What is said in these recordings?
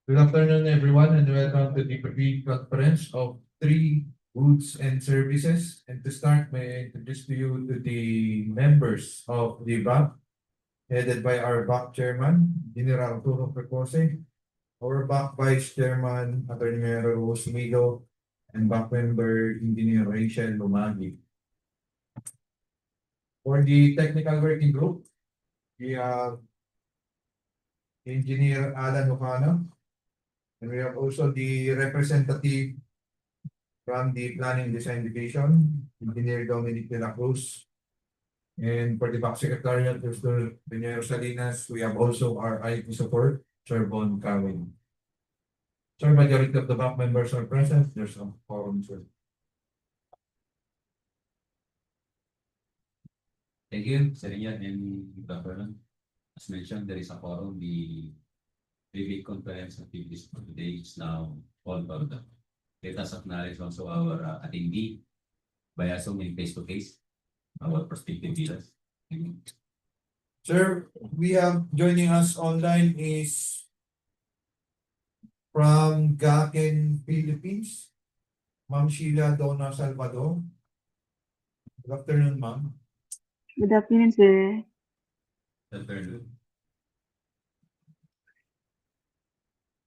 Good afternoon, everyone, and welcome to the pre-conference of three goods and services. And to start, may I introduce to you to the members of the BAC, headed by our BAC chairman, General Arturo Precose, our BAC vice chairman, Attorney Mayor Rosmido, and BAC member, Engineer Rachel Lumagi. For the technical working group, we have Engineer Alan Ocano, and we have also the representative from the Planning Design Division, Engineer Dominic de la Cruz. And for the back secretariat, Mr. Pinero Salinas, we have also our IT support, Sir Bon Kawin. Sir, majority of the back members are present. There's a forum, sir. Thank you, Sir Ian and Governor. As mentioned, there is a forum. The big conference activities for today is now all about that. Let us acknowledge also our attendee via Zoom and face-to-face, our prospective leaders. Sir, we have joining us online is from Gaken, Philippines, Ma'am Sheila Donna Salvador. Good afternoon, ma'am. Good afternoon, sir. Afternoon.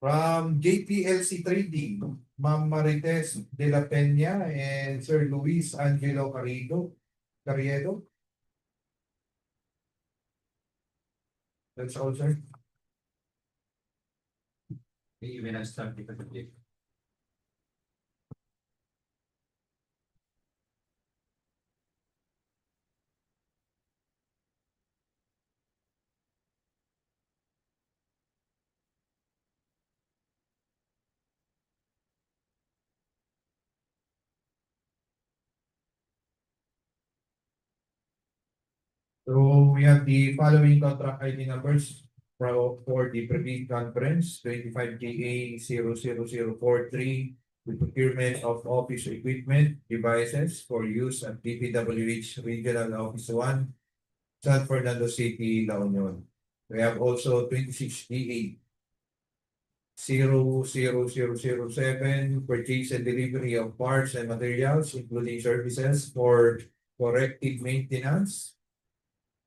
From JPLC Trading, Ma'am Marites de la Peña and Sir Luis Angelo Carriedo. That's all, sir. Okay, when I start the presentation. So we have the following contract ID numbers for the pre-bid conference, 25KA00043, the procurement of office equipment devices for use at DPWH Regional Office 1, San Fernando City, La Union. We have also 26DA 00007, purchase and delivery of parts and materials, including services for corrective maintenance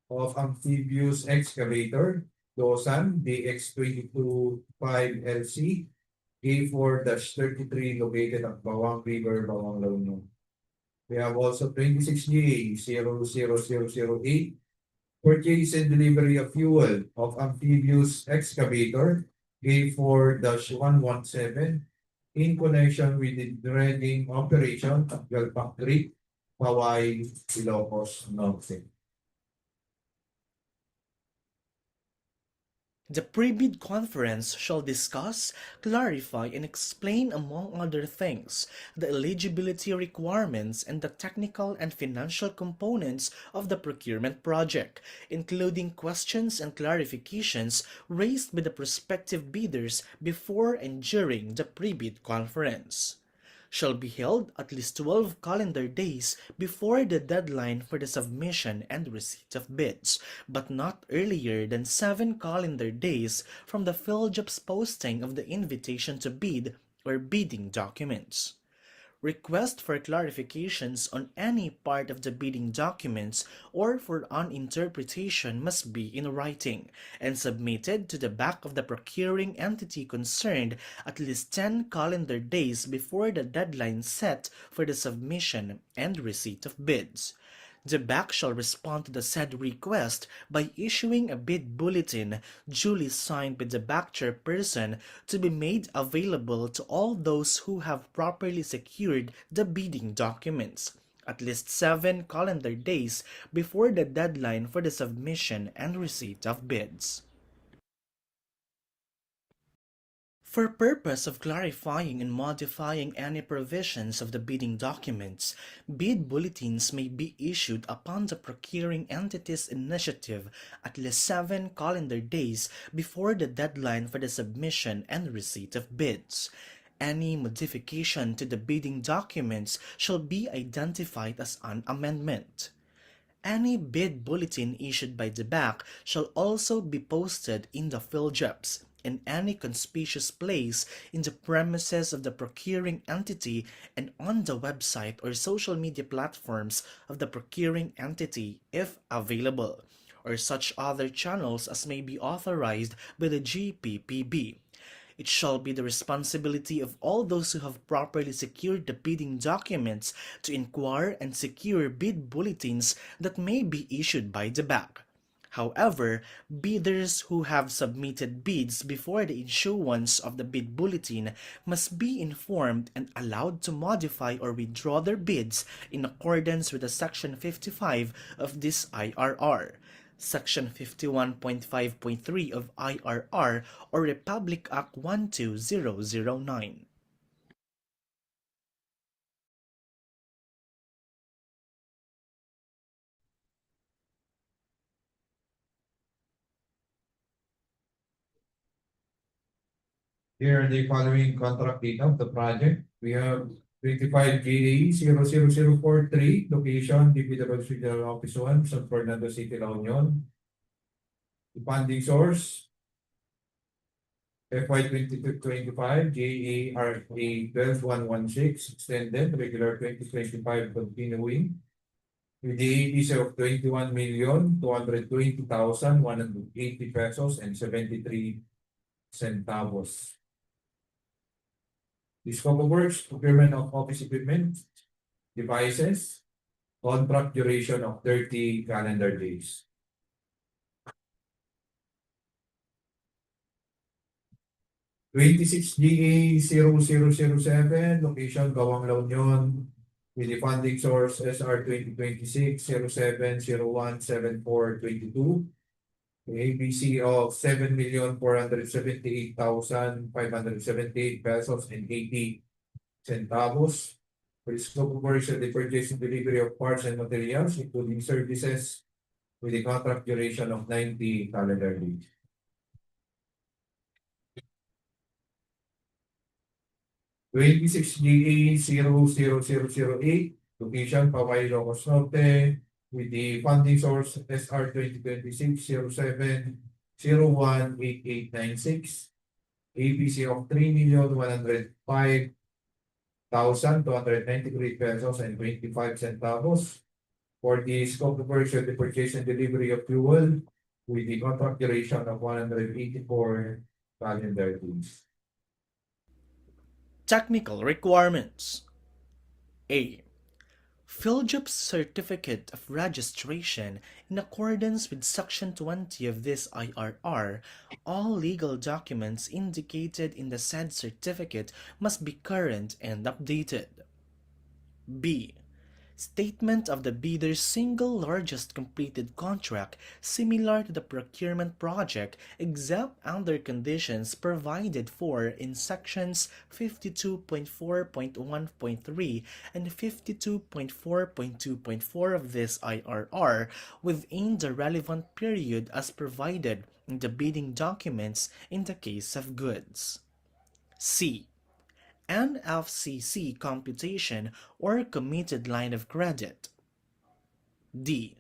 of Amphibious Excavator, Doosan, DX225LC, A4-33 located at Bauang River, Bauang, La Union. We have also 26GA 00008, purchase and delivery of fuel of Amphibious Excavator, A4-117, in connection with the dredging operation at Galpac Creek, Paoay, Ilocos, Norte. The pre-bid conference shall discuss, clarify, and explain, among other things, the eligibility requirements and the technical and financial components of the procurement project, including questions and clarifications raised by the prospective bidders before and during the pre-bid conference. Shall be held at least 12 calendar days before the deadline for the submission and receipt of bids, but not earlier than 7 calendar days from the PhilJobs posting of the invitation to bid or bidding documents. Request for clarifications on any part of the bidding documents or for an interpretation must be in writing and submitted to the back of the procuring entity concerned at least 10 calendar days before the deadline set for the submission and receipt of bids. The BAC shall respond to the said request by issuing a bid bulletin duly signed by the BAC chairperson to be made available to all those who have properly secured the bidding documents, at least 7 calendar days before the deadline for the submission and receipt of bids. For purpose of clarifying and modifying any provisions of the bidding documents, bid bulletins may be issued upon the procuring entity's initiative at least 7 calendar days before the deadline for the submission and receipt of bids. Any modification to the bidding documents shall be identified as an amendment. Any bid bulletin issued by the BAC shall also be posted in the PhilJobs, in any conspicuous place in the premises of the procuring entity and on the website or social media platforms of the procuring entity if available, or such other channels as may be authorized by the GPPB. It shall be the responsibility of all those who have properly secured the bidding documents to inquire and secure bid bulletins that may be issued by the bank. However, bidders who have submitted bids before the issuance of the bid bulletin must be informed and allowed to modify or withdraw their bids in accordance with the Section 55 of this IRR. Section 51.5.3 of IRR or Republic Act 12009. Here are the following contract data of the project. We have 25 GA 00043, location DPWH Regional Office 1, San Fernando City, La Union. The funding source FY 2025 GARA 12116 extended, regular 2025 continuing, with the APC of 21,220,180 pesos and 73 centavos. The scope of works: procurement of office equipment, devices, contract duration of 30 calendar days. 26 GA 0007, location Bauang, La Union, with the funding source SR 2026-07-01-7422. The ABC of 7,478,578 pesos and 80 centavos. For the scope of works at the purchase and delivery of parts and materials, including services, with a contract duration of 90 calendar days. 26 GA 00008, location Paoay, Ilocos, Norte, with the funding source SR 2026-07-01-8896, ABC of 3,105,293 pesos and 25 centavos. For the scope of works at the purchase and delivery of fuel, with the contract duration of 184 calendar days. Technical requirements. A. PhilJob's certificate of registration in accordance with Section 20 of this IRR. All legal documents indicated in the said certificate must be current and updated. B. Statement of the bidder's single largest completed contract similar to the procurement project except under conditions provided for in sections 52.4.1.3 and 52.4.2.4 of this IRR within the relevant period as provided in the bidding documents in the case of goods. C. NFCC computation or committed line of credit. D.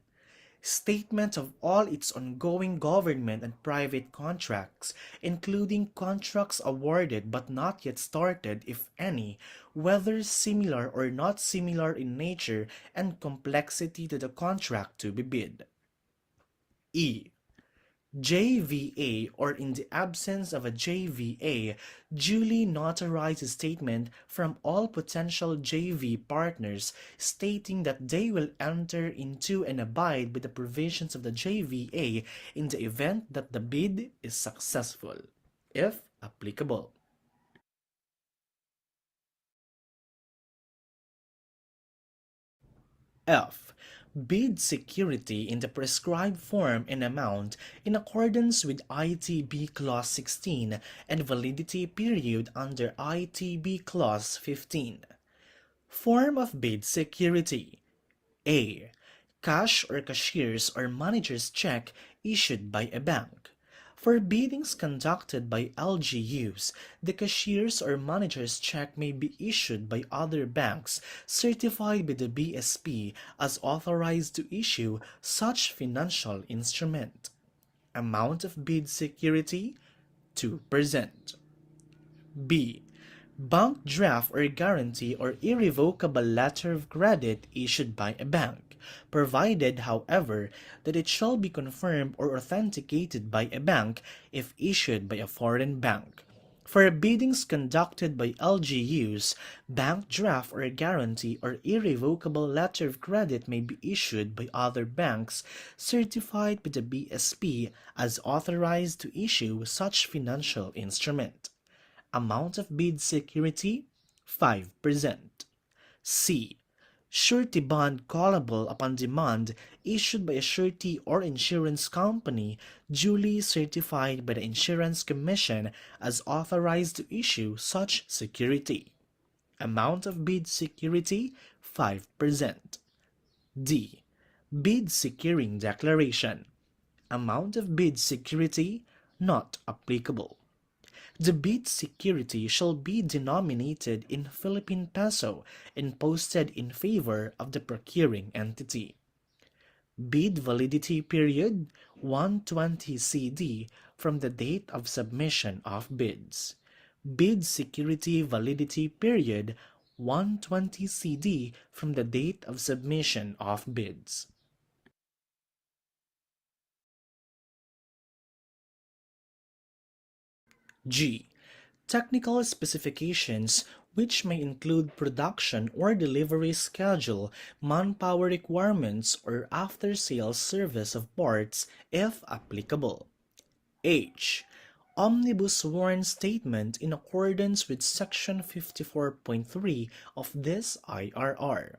Statement of all its ongoing government and private contracts, including contracts awarded but not yet started, if any, whether similar or not similar in nature and complexity to the contract to be bid. E. JVA, or in the absence of a JVA, duly notarized statement from all potential JV partners stating that they will enter into and abide by the provisions of the JVA in the event that the bid is successful, if applicable. F. Bid security in the prescribed form and amount in accordance with ITB Clause 16 and validity period under ITB Clause 15. Form of bid security. A. Cash or cashier's or manager's check issued by a bank. For biddings conducted by LGUs, the cashier's or manager's check may be issued by other banks certified by the BSP as authorized to issue such financial instrument. Amount of bid security: 2%. B. Bank draft or guarantee or irrevocable letter of credit issued by a bank, provided, however, that it shall be confirmed or authenticated by a bank if issued by a foreign bank. For biddings conducted by LGUs, bank draft or guarantee or irrevocable letter of credit may be issued by other banks certified by the BSP as authorized to issue such financial instrument. Amount of bid security, 5%. C. Surety bond callable upon demand issued by a surety or insurance company duly certified by the Insurance Commission as authorized to issue such security. Amount of bid security, 5%. D. Bid securing declaration. Amount of bid security, not applicable. The bid security shall be denominated in Philippine peso and posted in favor of the procuring entity. Bid validity period 120 CD from the date of submission of bids. Bid security validity period 120 CD from the date of submission of bids. G. Technical specifications which may include production or delivery schedule, manpower requirements, or after-sales service of parts if applicable. H. Omnibus warrant statement in accordance with Section 54.3 of this IRR.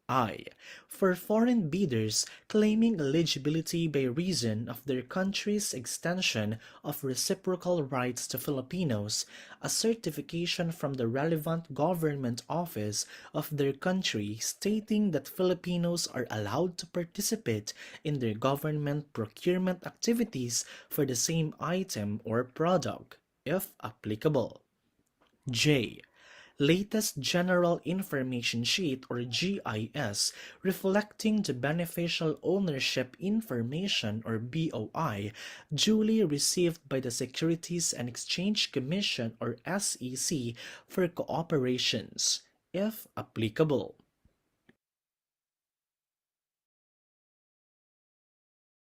I. For foreign bidders claiming eligibility by reason of their country's extension of reciprocal rights to Filipinos, a certification from the relevant government office of their country stating that Filipinos are allowed to participate in their government procurement activities for the same item or product, if applicable. J. Latest General Information Sheet or GIS reflecting the Beneficial Ownership Information or BOI duly received by the Securities and Exchange Commission or SEC for cooperations, if applicable.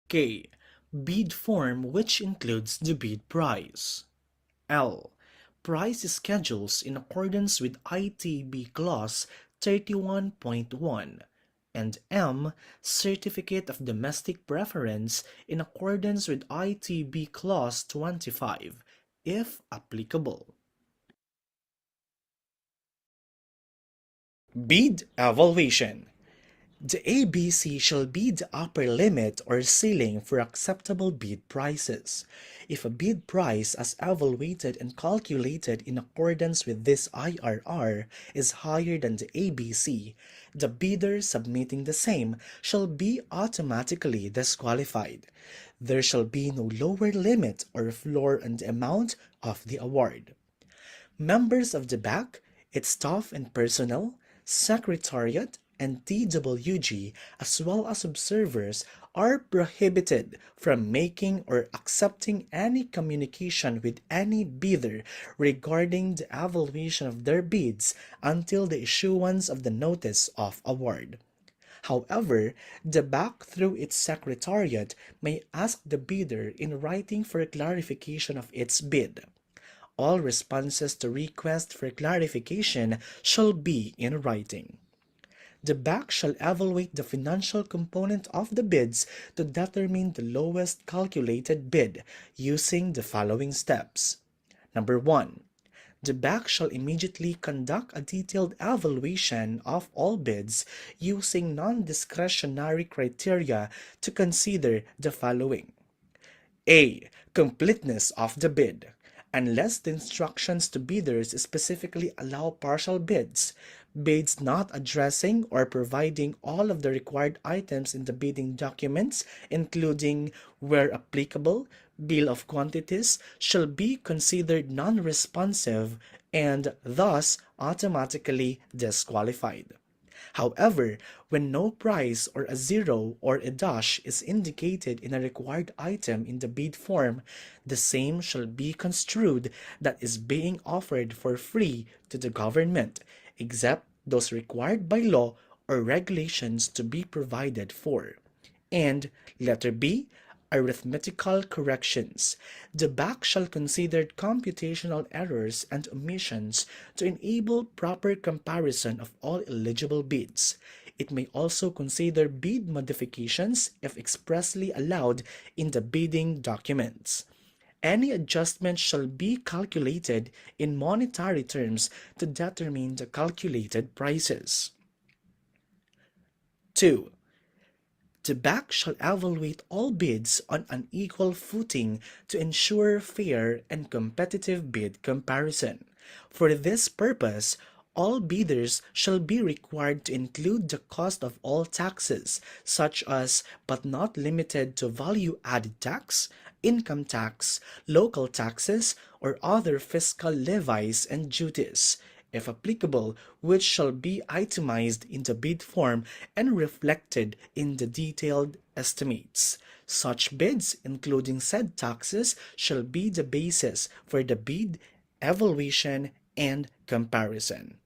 K. Bid form which includes the bid price. L. Price schedules in accordance with ITB Clause 31.1, and M. Certificate of Domestic Preference in accordance with ITB Clause 25, if applicable. Bid evaluation. The ABC shall be the upper limit or ceiling for acceptable bid prices. If a bid price as evaluated and calculated in accordance with this IRR is higher than the ABC, the bidder submitting the same shall be automatically disqualified. There shall be no lower limit or floor on the amount of the award. Members of the BAC, its staff and personnel, Secretariat, and DWG, as well as observers, are prohibited from making or accepting any communication with any bidder regarding the evaluation of their bids until the issuance of the notice of award. However, the BAC through its Secretariat may ask the bidder in writing for clarification of its bid. All responses to request for clarification shall be in writing. The BAC shall evaluate the financial component of the bids to determine the lowest calculated bid using the following steps. Number 1. The BAC shall immediately conduct a detailed evaluation of all bids using non-discretionary criteria to consider the following. A. Completeness of the bid. Unless the instructions to bidders specifically allow partial bids, bids not addressing or providing all of the required items in the bidding documents, including, where applicable, bill of quantities, shall be considered non-responsive and thus automatically disqualified. However, when no price or a zero or a dash is indicated in a required item in the bid form, the same shall be construed that is being offered for free to the government, except those required by law or regulations to be provided for. And letter B, arithmetical corrections. The BAC shall consider computational errors and omissions to enable proper comparison of all eligible bids. It may also consider bid modifications if expressly allowed in the bidding documents. Any adjustment shall be calculated in monetary terms to determine the calculated prices. 2. The BAC shall evaluate all bids on an equal footing to ensure fair and competitive bid comparison. For this purpose, all bidders shall be required to include the cost of all taxes, such as but not limited to value-added tax, income tax, local taxes, or other fiscal levies and duties, if applicable, which shall be itemized in the bid form and reflected in the detailed estimates. Such bids, including said taxes, shall be the basis for the bid, evaluation, and comparison.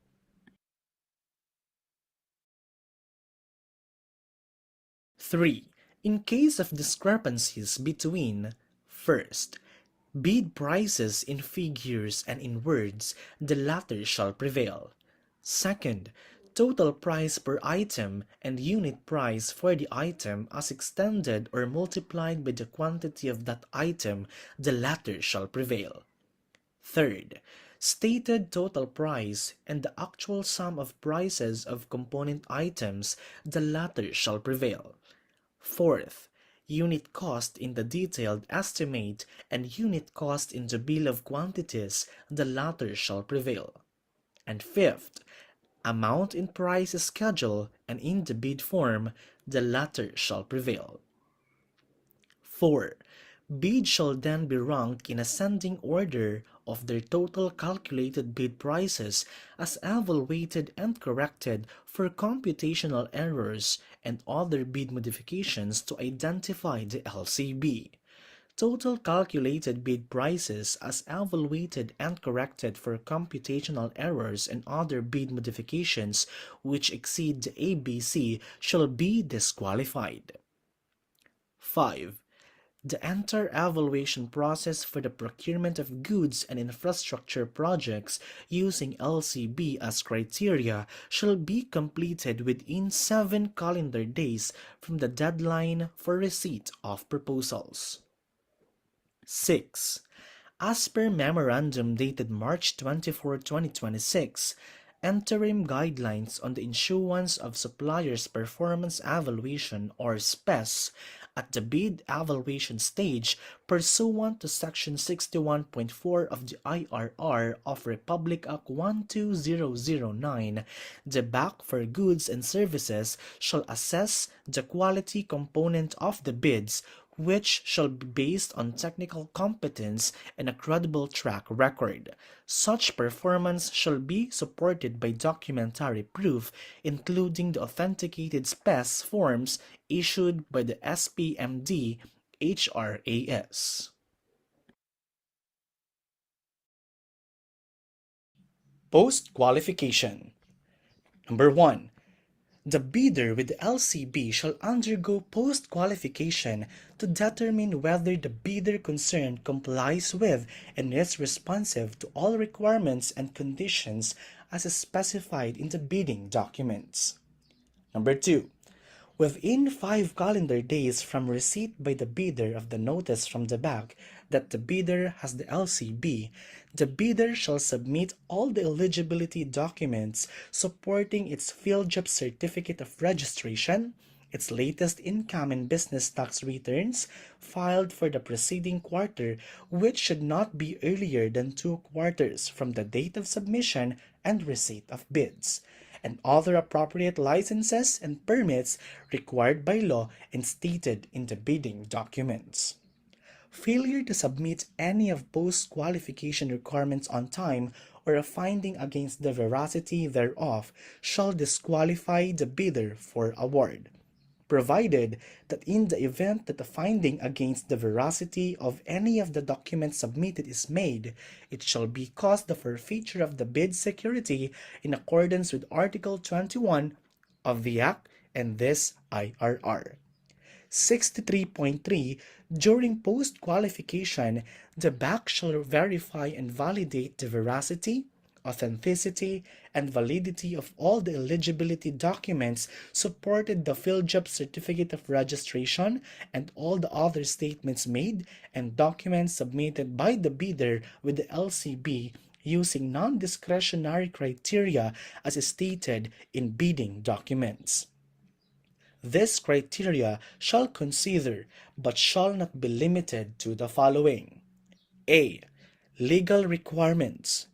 Three, in case of discrepancies between, first, bid prices in figures and in words, the latter shall prevail. Second, total price per item and unit price for the item as extended or multiplied by the quantity of that item, the latter shall prevail. Third, stated total price and the actual sum of prices of component items, the latter shall prevail. Fourth, unit cost in the detailed estimate and unit cost in the bill of quantities, the latter shall prevail. And fifth, amount in price schedule and in the bid form, the latter shall prevail. 4. Bids shall then be ranked in ascending order of their total calculated bid prices as evaluated and corrected for computational errors and other bid modifications to identify the LCB. Total calculated bid prices as evaluated and corrected for computational errors and other bid modifications which exceed the ABC shall be disqualified. 5. The entire evaluation process for the procurement of goods and infrastructure projects using LCB as criteria shall be completed within 7 calendar days from the deadline for receipt of proposals. 6. As per Memorandum dated March 24, 2026, Interim Guidelines on the Issuance of Suppliers' Performance Evaluation or SPES at the bid evaluation stage pursuant to Section 61.4 of the IRR of Republic Act 12009, the BAC for goods and services shall assess the quality component of the bids, which shall be based on technical competence and a credible track record. Such performance shall be supported by documentary proof, including the authenticated SPES forms issued by the SPMD HRAS. Post-qualification. Number 1. The bidder with the LCB shall undergo post-qualification to determine whether the bidder concerned complies with and is responsive to all requirements and conditions as specified in the bidding documents. Number 2. Within 5 calendar days from receipt by the bidder of the notice from the BAC that the bidder has the LCB, the bidder shall submit all the eligibility documents supporting its field job certificate of registration, its latest income and business tax returns filed for the preceding quarter, which should not be earlier than 2 quarters from the date of submission and receipt of bids, and other appropriate licenses and permits required by law and stated in the bidding documents. Failure to submit any of post-qualification requirements on time or a finding against the veracity thereof shall disqualify the bidder for award, provided that in the event that a finding against the veracity of any of the documents submitted is made, it shall be cause the forfeiture of the bid security in accordance with Article 21 of the Act and this IRR. 63.3 During post-qualification, the BAC shall verify and validate the veracity, authenticity, and validity of all the eligibility documents supported the PhilJob Certificate of Registration and all the other statements made and documents submitted by the bidder with the LCB using non-discretionary criteria as stated in bidding documents. This criteria shall consider, but shall not be limited to the following. A. Legal requirements.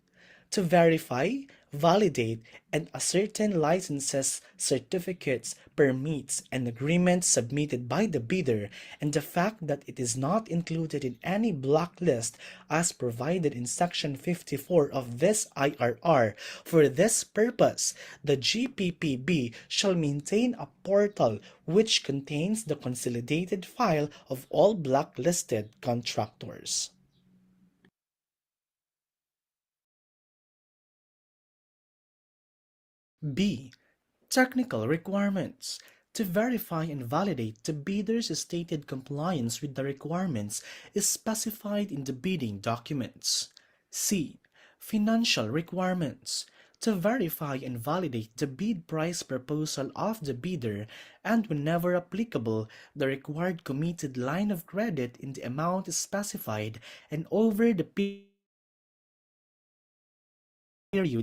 To verify, validate, and ascertain licenses, certificates, permits, and agreements submitted by the bidder, and the fact that it is not included in any blacklist as provided in Section 54 of this IRR. For this purpose, the GPPB shall maintain a portal which contains the consolidated file of all blacklisted contractors. B. Technical requirements. To verify and validate the bidder's stated compliance with the requirements is specified in the bidding documents. C. Financial requirements. To verify and validate the bid price proposal of the bidder and, whenever applicable, the required committed line of credit in the amount specified and over the period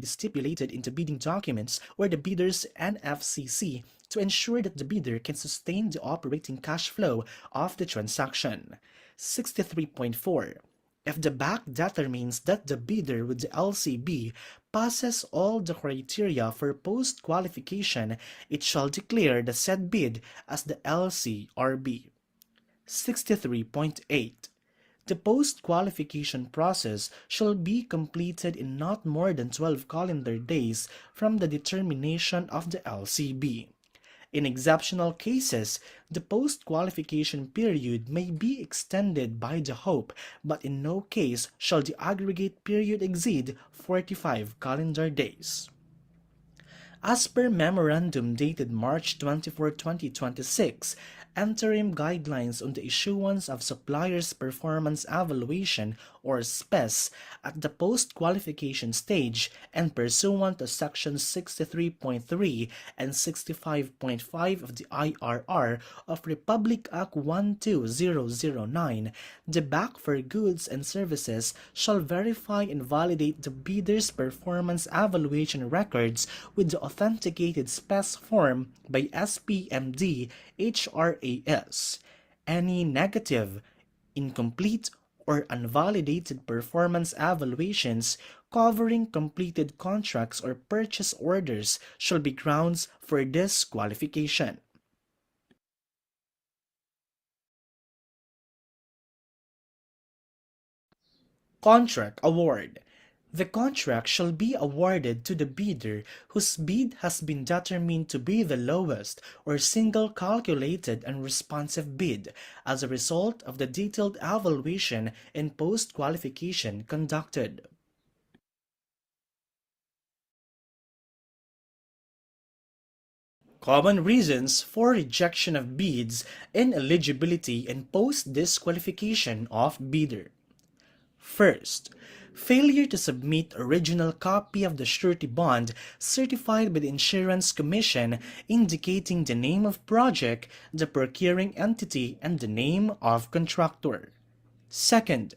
stipulated in the bidding documents or the bidder's NFCC to ensure that the bidder can sustain the operating cash flow of the transaction. 63.4. If the BAC determines that the bidder with the LCB passes all the criteria for post-qualification, it shall declare the said bid as the LCRB. 63.8. The post-qualification process shall be completed in not more than 12 calendar days from the determination of the LCB. In exceptional cases, the post-qualification period may be extended by the hope, but in no case shall the aggregate period exceed 45 calendar days. As per Memorandum dated March 24, 2026, Interim Guidelines on the Issuance of Suppliers' Performance Evaluation or SPES at the post-qualification stage and pursuant to Sections 63.3 and 65.5 of the IRR of Republic Act 12009, the BAC for goods and services shall verify and validate the bidder's performance evaluation records with the authenticated SPES form by SPMD HRAS. Any negative, incomplete, or unvalidated performance evaluations covering completed contracts or purchase orders shall be grounds for disqualification. Contract award. The contract shall be awarded to the bidder whose bid has been determined to be the lowest or single calculated and responsive bid as a result of the detailed evaluation and post-qualification conducted. Common reasons for rejection of bids, ineligibility, and post-disqualification of bidder. First, failure to submit original copy of the surety bond certified by the Insurance Commission indicating the name of project, the procuring entity, and the name of contractor. Second,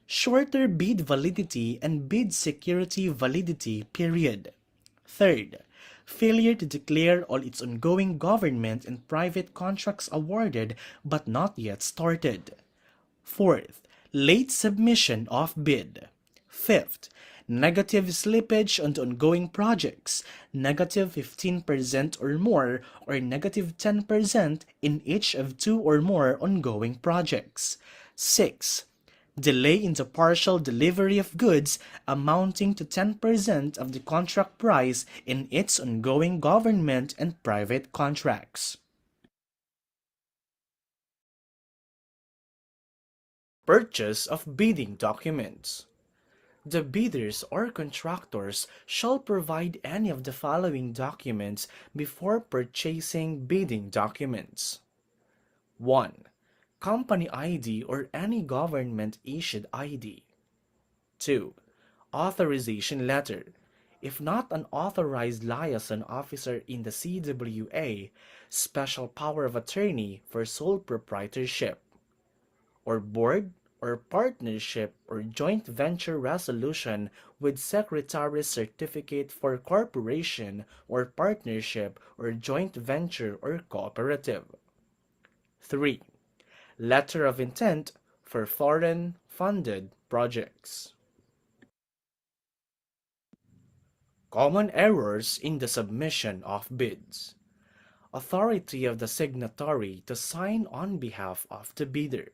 shorter bid validity and bid security validity period. Third, failure to declare all its ongoing government and private contracts awarded but not yet started. Fourth, late submission of bid. Fifth, negative slippage on the ongoing projects, negative 15% or more, or negative 10% in each of two or more ongoing projects. 6. delay in the partial delivery of goods amounting to 10% of the contract price in its ongoing government and private contracts. Purchase of bidding documents. The bidders or contractors shall provide any of the following documents before purchasing bidding documents. 1. Company ID or any government-issued ID. 2. Authorization letter. If not an authorized liaison officer in the CWA, special power of attorney for sole proprietorship, or board or partnership or joint venture resolution with secretary's certificate for corporation or partnership or joint venture or cooperative. 3. Letter of intent for foreign funded projects. Common errors in the submission of bids. Authority of the signatory to sign on behalf of the bidder.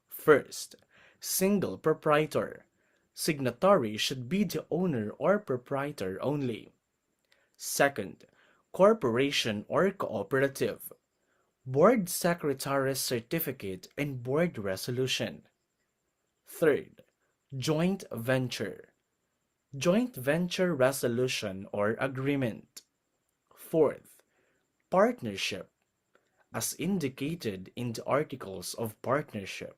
First, single proprietor. Signatory should be the owner or proprietor only. Second, corporation or cooperative. Board secretary's certificate and board resolution. Third, joint venture. Joint venture resolution or agreement. Fourth, partnership, as indicated in the articles of partnership.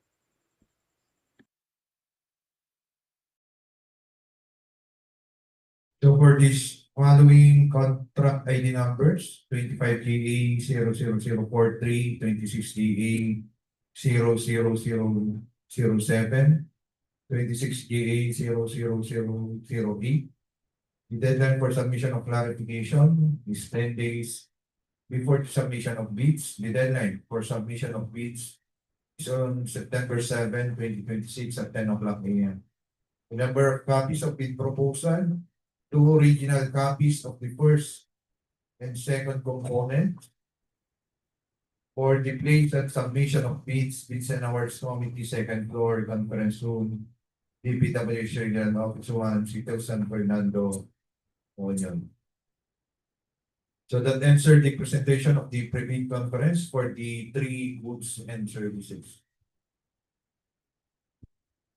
So for this following contract ID numbers, 25GA 00043, 26GA 00007, 26GA 00008. The deadline for submission of clarification is 10 days before the submission of bids. The deadline for submission of bids is on September 7, 2026 at 10 o'clock a.m. The number of copies of bid proposal, 2 original copies of the first and second component. For the place and submission of bids and awards committee, second floor, conference room, DPWH Regional Office 1, City of San Fernando, Union. So that answered the presentation of the pre-bid conference for the 3 goods and services.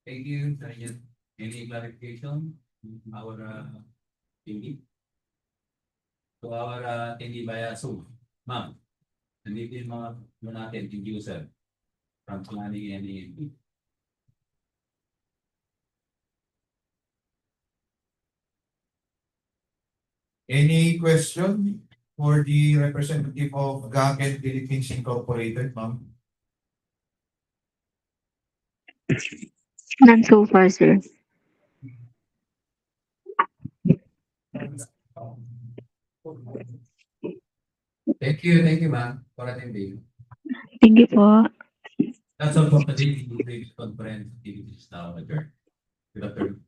Thank you, Sergeant. Any clarification? Our thingy? So our thingy via Zoom. Ma'am, nandito yung mga natin, yung user from planning and EMP. Any question for the representative of Gagen Philippines Incorporated, ma'am? None so far, sir. Thank you, ma'am, for attending. Thank you po. That's all for today. The conference activities is now adjourned. Good afternoon.